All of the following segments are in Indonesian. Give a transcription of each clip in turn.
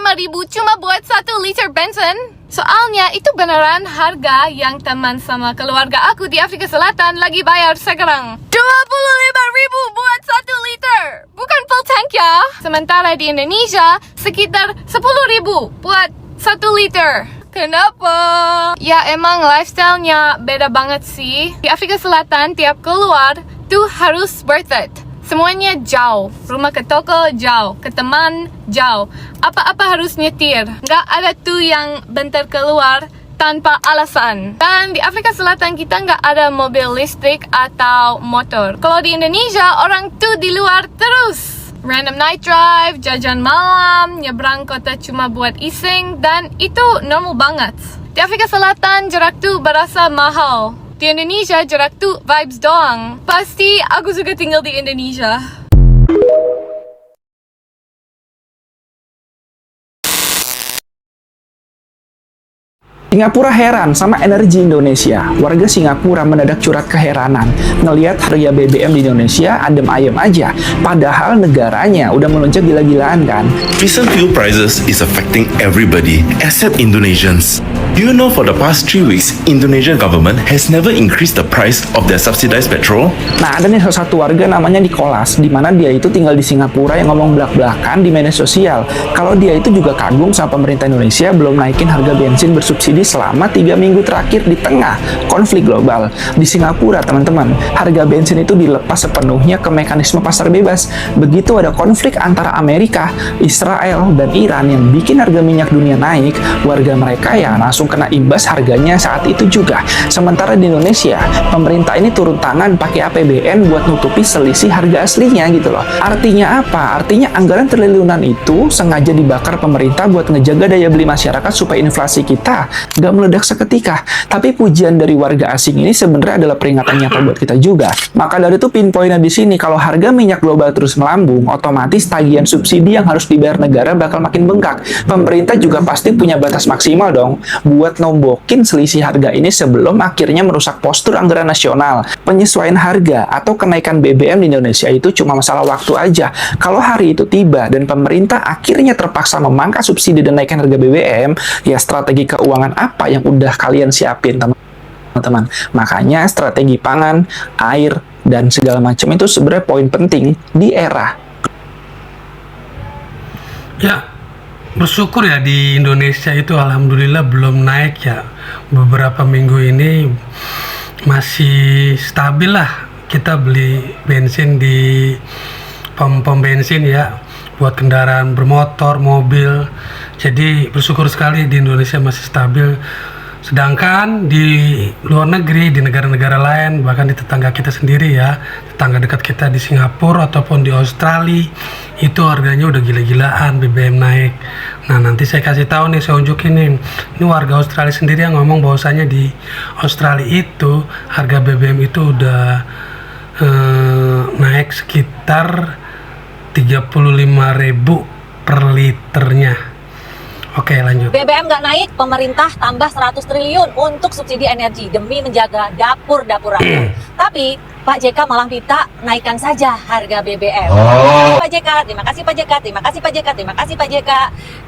5.000 cuma buat 1 liter bensin? Soalnya itu beneran harga yang teman sama keluarga aku di Afrika Selatan lagi bayar sekarang. 25.000 buat 1 liter. Bukan full tank ya. Sementara di Indonesia sekitar 10.000 buat 1 liter. Kenapa? Ya emang lifestyle-nya beda banget sih. Di Afrika Selatan tiap keluar tuh harus worth it. Semuanya jauh, rumah ke toko jauh, ke teman jauh. Apa-apa harus nyetir. Nggak ada tuh yang bentar keluar tanpa alasan. Dan di Afrika Selatan kita nggak ada mobil listrik atau motor. Kalau di Indonesia orang tuh di luar terus. Random night drive, jajan malam, nyebrang kota cuma buat iseng, dan itu normal banget. Di Afrika Selatan jarak tuh berasa mahal. Di Indonesia jarak tuh vibes doang. Pasti aku juga tinggal di Indonesia. Singapura heran sama energi Indonesia. Warga Singapura mendadak curhat keheranan ngelihat harga BBM di Indonesia adem ayem aja, padahal negaranya udah melonjak gila-gilaan kan. Recent fuel prices is affecting everybody except Indonesians. Do you know for the past 3 weeks, Indonesian government has never increased the price of their subsidized petrol? Nah, ada nih salah satu warga namanya Nicholas, di mana dia itu tinggal di Singapura yang ngomong belak-belakan di media sosial kalau dia itu juga kagum sama pemerintah Indonesia belum naikin harga bensin bersubsidi selama 3 minggu terakhir di tengah konflik global. Di Singapura, teman-teman, harga bensin itu dilepas sepenuhnya ke mekanisme pasar bebas. Begitu ada konflik antara Amerika, Israel, dan Iran yang bikin harga minyak dunia naik, warga mereka ya langsung kena imbas harganya saat itu juga. Sementara di Indonesia, pemerintah ini turun tangan pakai APBN buat nutupi selisih harga aslinya gitu loh. Artinya apa? Artinya anggaran triliunan itu sengaja dibakar pemerintah buat ngejaga daya beli masyarakat supaya inflasi kita nggak meledak seketika. Tapi pujian dari warga asing ini sebenarnya adalah peringatan nyata buat kita juga. Maka dari itu pinpointnya di sini, kalau harga minyak global terus melambung, otomatis tagihan subsidi yang harus dibayar negara bakal makin bengkak. Pemerintah juga pasti punya batas maksimal dong buat nombokin selisih harga ini sebelum akhirnya merusak postur anggaran nasional. Penyesuaian harga atau kenaikan BBM di Indonesia itu cuma masalah waktu aja. Kalau hari itu tiba dan pemerintah akhirnya terpaksa memangkas subsidi dan naikkan harga BBM, ya strategi keuangan apa yang udah kalian siapin, teman-teman? Makanya strategi pangan, air, dan segala macam itu sebenarnya poin penting di era. Ya, bersyukur ya di Indonesia itu alhamdulillah belum naik ya. Beberapa minggu ini masih stabil lah. Kita beli bensin di pom bensin ya, buat kendaraan bermotor, mobil. Jadi bersyukur sekali di Indonesia masih stabil. Sedangkan di luar negeri, di negara-negara lain, bahkan di tetangga kita sendiri ya, tetangga dekat kita di Singapura ataupun di Australia, itu harganya udah gila-gilaan BBM naik. Nah, nanti saya kasih tahu nih, saya unjukin nih. Ini warga Australia sendiri yang ngomong bahwasanya di Australia itu harga BBM itu udah naik sekitar 35.000 per liternya. Oke, lanjut. BBM nggak naik, pemerintah tambah 100 triliun untuk subsidi energi demi menjaga dapur-dapur rakyat. Tapi Pak JK malah minta naikkan saja harga BBM. Pak JK, terima kasih Pak JK, terima kasih Pak JK, terima kasih Pak JK.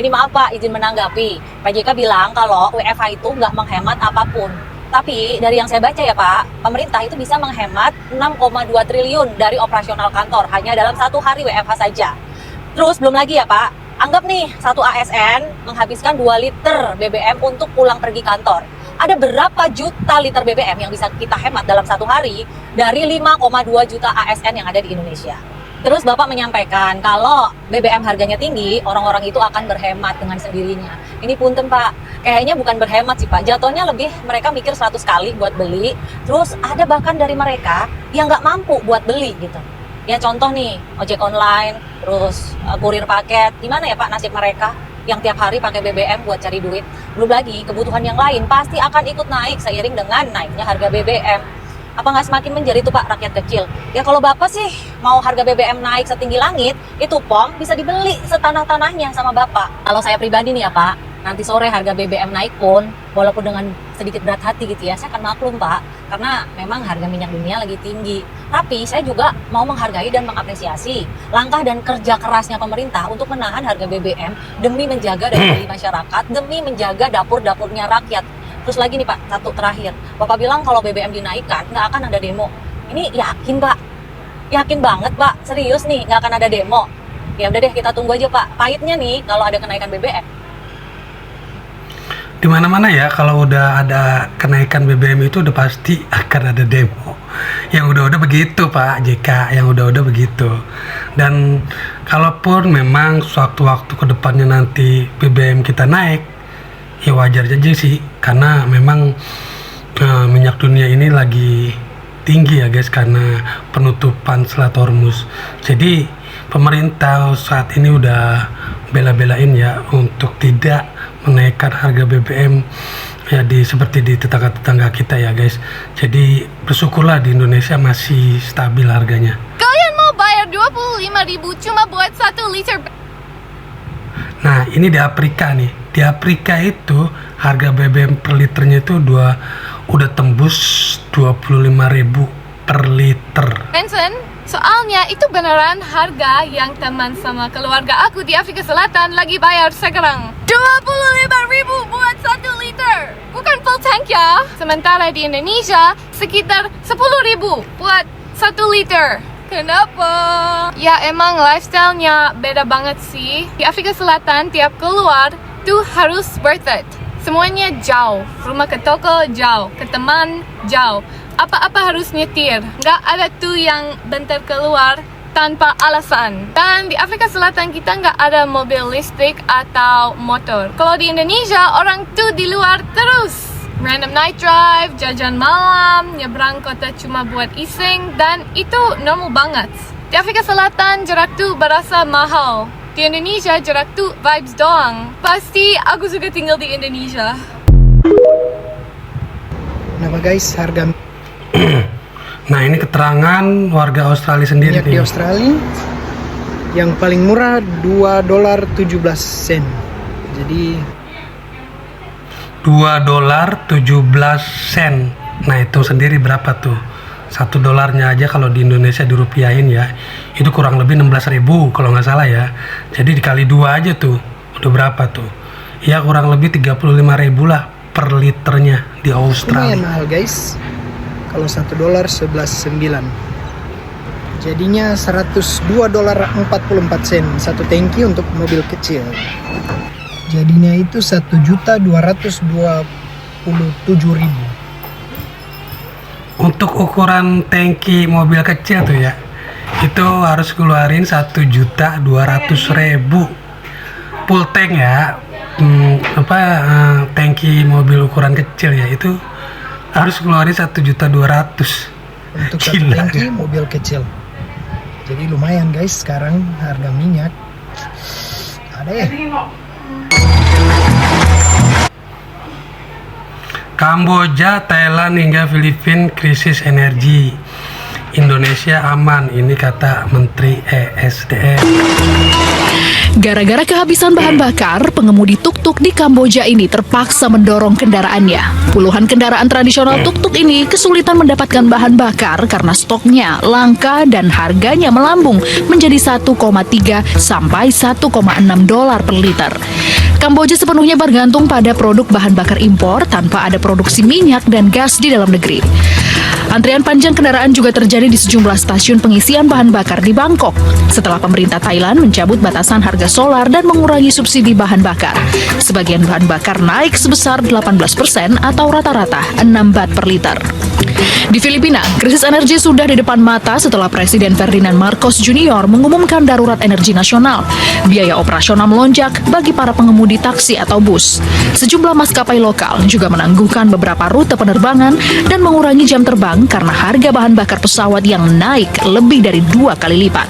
Ini maaf Pak, izin menanggapi. Pak JK bilang kalau WFH itu nggak menghemat apapun. Tapi dari yang saya baca ya Pak, pemerintah itu bisa menghemat 6,2 triliun dari operasional kantor hanya dalam 1 hari WFH saja. Terus belum lagi ya Pak, anggap nih satu ASN menghabiskan 2 liter BBM untuk pulang pergi kantor. Ada berapa juta liter BBM yang bisa kita hemat dalam 1 hari dari 5,2 juta ASN yang ada di Indonesia. Terus Bapak menyampaikan kalau BBM harganya tinggi, orang-orang itu akan berhemat dengan sendirinya. Ini punten Pak, kayaknya bukan berhemat sih Pak, jatuhnya lebih mereka mikir 100 kali buat beli. Terus ada bahkan dari mereka yang nggak mampu buat beli gitu. Ya contoh nih, ojek online, terus kurir paket, gimana ya Pak nasib mereka yang tiap hari pakai BBM buat cari duit? Belum lagi kebutuhan yang lain pasti akan ikut naik seiring dengan naiknya harga BBM. Apa nggak semakin menjadi tuh Pak rakyat kecil? Ya kalau Bapak sih mau harga BBM naik setinggi langit, itu POM bisa dibeli setanah-tanahnya sama Bapak. Kalau saya pribadi nih ya Pak, nanti sore harga BBM naik pun, walaupun dengan sedikit berat hati gitu ya, saya akan maklum Pak. Karena memang harga minyak dunia lagi tinggi. Tapi saya juga mau menghargai dan mengapresiasi langkah dan kerja kerasnya pemerintah untuk menahan harga BBM demi menjaga daya beli masyarakat, demi menjaga dapur-dapurnya rakyat. Terus lagi nih Pak, satu terakhir. Bapak bilang kalau BBM dinaikkan nggak akan ada demo. Ini yakin Pak? Yakin banget Pak? Serius nih nggak akan ada demo? Ya udah deh kita tunggu aja Pak. Pahitnya nih kalau ada kenaikan BBM. Di mana-mana ya kalau udah ada kenaikan BBM itu udah pasti akan ada demo. Yang udah-udah begitu Pak JK, yang udah-udah begitu. Dan kalaupun memang suatu-waktu ke depannya nanti BBM kita naik, ya wajar aja sih, karena memang minyak dunia ini lagi tinggi ya guys, karena penutupan Selat Hormuz. Jadi pemerintah saat ini udah bela-belain ya untuk tidak menaikkan harga BBM ya seperti di tetangga-tetangga kita ya guys. Jadi bersyukurlah di Indonesia masih stabil harganya. Kalian mau bayar 25.000 cuma buat 1 liter. Nah ini di Afrika nih. Di Afrika itu harga BBM per liternya itu udah tembus 25.000 per liter. bensin. Soalnya itu beneran harga yang teman sama keluarga aku di Afrika Selatan lagi bayar sekarang. 25.000 buat 1 liter. Bukan full tank ya. Sementara di Indonesia sekitar 10.000 buat 1 liter. Kenapa? Ya emang lifestyle-nya beda banget sih. Di Afrika Selatan tiap keluar tuh harus worth it. Semuanya jauh. Rumah ke toko jauh. Ke teman jauh. Apa-apa harus nyetir. Nggak ada tuh yang bentar keluar tanpa alasan. Dan di Afrika Selatan kita nggak ada mobil listrik atau motor. Kalau di Indonesia orang tuh di luar terus. Random night drive, jajan malam, nyebrang kota cuma buat iseng, dan itu normal banget. Di Afrika Selatan jarak tuh berasa mahal. Di Indonesia jarak tuh vibes doang. Pasti aku suka tinggal di Indonesia. Kenapa guys, harga Nah ini keterangan warga Australia sendiri minyak di nih. Australia yang paling murah $2.17. Jadi $2.17. Nah itu sendiri berapa tuh? $1 aja kalau di Indonesia dirupiahin ya, itu kurang lebih 16.000 kalau nggak salah ya. Jadi dikali 2 aja tuh, udah berapa tuh? Ya kurang lebih 35.000 lah per liternya di lumayan Australia. mahal guys. Kalau $1.11.9, jadinya $102.44 satu tangki untuk mobil kecil. Jadinya itu 1.227.000. Untuk ukuran tangki mobil kecil tuh ya, itu harus keluarin 1.200.000 full tank ya. Tangki mobil ukuran kecil ya, itu harus keluarin 1.200.000 untuk satu Gila, tangki ya. mobil kecil. Jadi lumayan guys sekarang harga minyak. Ada ya? Kamboja, Thailand hingga Filipina krisis energi. Indonesia aman, ini kata Menteri ESDM. Gara-gara kehabisan bahan bakar, pengemudi tuk-tuk di Kamboja ini terpaksa mendorong kendaraannya. Puluhan kendaraan tradisional tuk-tuk ini kesulitan mendapatkan bahan bakar karena stoknya langka dan harganya melambung menjadi 1,3 sampai 1,6 dolar per liter. Kamboja sepenuhnya bergantung pada produk bahan bakar impor tanpa ada produksi minyak dan gas di dalam negeri. Antrian panjang kendaraan juga terjadi di sejumlah stasiun pengisian bahan bakar di Bangkok setelah pemerintah Thailand mencabut batasan harga solar dan mengurangi subsidi bahan bakar. Sebagian bahan bakar naik sebesar 18% atau rata-rata 6 baht per liter. Di Filipina, krisis energi sudah di depan mata setelah Presiden Ferdinand Marcos Jr. mengumumkan darurat energi nasional. Biaya operasional melonjak bagi para pengemudi taksi atau bus. Sejumlah maskapai lokal juga menangguhkan beberapa rute penerbangan dan mengurangi jam terbang karena harga bahan bakar pesawat yang naik lebih dari 2 kali lipat.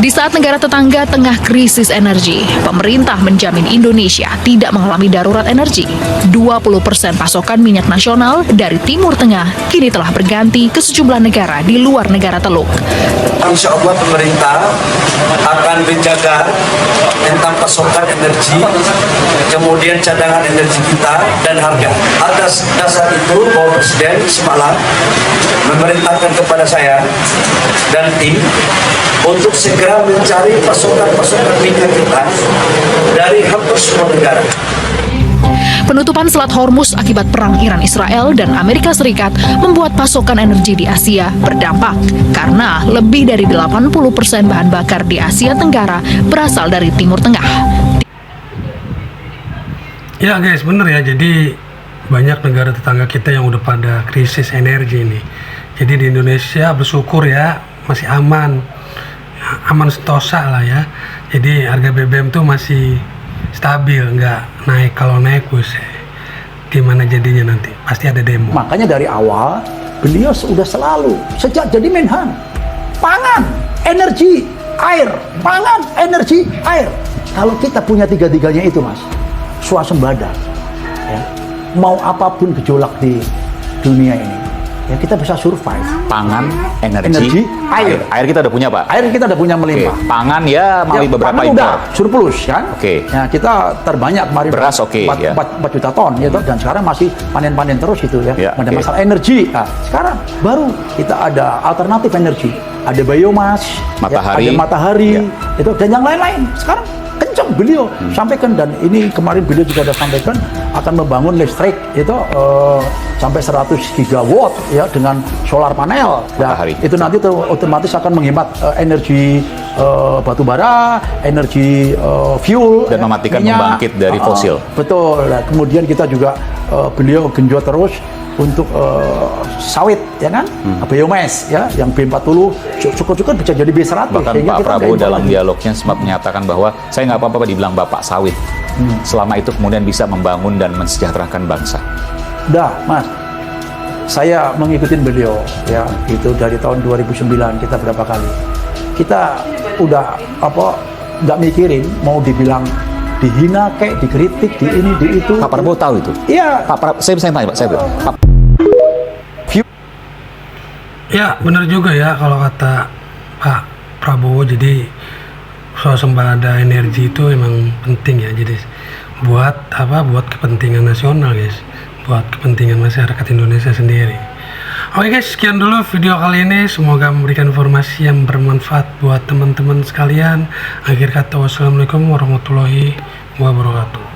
Di saat negara tetangga tengah krisis energi, pemerintah menjamin Indonesia tidak mengalami darurat energi. 20% pasokan minyak nasional dari Timur Tengah kini telah berganti ke sejumlah negara di luar negara Teluk. Insya Allah pemerintah akan menjaga tentang pasokan energi, kemudian cadangan energi kita, dan harga. Atas dasar itu, Bapak Presiden semalam memerintahkan kepada saya dan tim untuk segera mencari pasokan-pasokan minyak kita dari hampir semua negara. Penutupan Selat Hormuz akibat perang Iran-Israel dan Amerika Serikat membuat pasokan energi di Asia berdampak karena lebih dari 80% bahan bakar di Asia Tenggara berasal dari Timur Tengah. Ya guys, bener ya. Jadi banyak negara tetangga kita yang udah pada krisis energi nih. Jadi di Indonesia bersyukur ya masih aman sentosa lah ya. Jadi harga BBM tuh masih stabil, nggak naik. Kalau naik buset, gimana jadinya nanti? Pasti ada demo. Makanya dari awal beliau sudah selalu sejak jadi Menhan, pangan, energi, air, pangan, energi, air. Kalau kita punya tiga-tiganya itu Mas, swasembada, ya, mau apapun gejolak di dunia ini, ya kita bisa survive. Pangan, energi, air. Air kita udah punya Pak? Air kita udah punya melimpah. Oke. Pangan ya melalui beberapa pangan impor. udah surplus kan. Oke. Ya, kita terbanyak kemarin Beras oke, 4 ya. 4 juta ton ya, dan sekarang masih panen-panen terus gitu ya. Ya, Ada oke. masalah energi. Nah, sekarang baru kita ada alternatif energi. Ada biomas, Matahari. ya, ada matahari, Ya. itu dan yang lain-lain. Sekarang kencang beliau sampaikan, dan ini kemarin beliau juga ada sampaikan akan membangun listrik itu sampai 100 gigawatt ya dengan solar panel. Ya, Matahari. itu nanti tuh otomatis akan menghemat energi batu bara, energi fuel Dan mematikan pembangkit dari fosil. Betul. Nah, kemudian kita juga beliau genjot terus untuk sawit ya kan, biomas ya, yang B40 cukup bisa jadi B100. Bahkan sehingga Pak kita Prabowo nggak dalam impor. dialognya sempat menyatakan bahwa saya nggak apa-apa dibilang Bapak sawit. Selama itu kemudian bisa membangun dan mensejahterakan bangsa. Dah, Mas. Saya mengikuti beliau ya, itu dari tahun 2009 kita berapa kali. Kita udah nggak mikirin mau dibilang dihina kayak dikritik di ini di itu. Pak Prabowo tahu itu? Iya. Pak Prabowo, saya tanya Pak, Pak, Ya benar juga ya kalau kata Pak Prabowo. Jadi swasembada energi itu emang penting ya. Jadi buat kepentingan nasional guys, buat kepentingan masyarakat Indonesia sendiri. Oke guys, sekian dulu video kali ini. Semoga memberikan informasi yang bermanfaat buat teman-teman sekalian. Akhir kata, wassalamualaikum warahmatullahi wabarakatuh.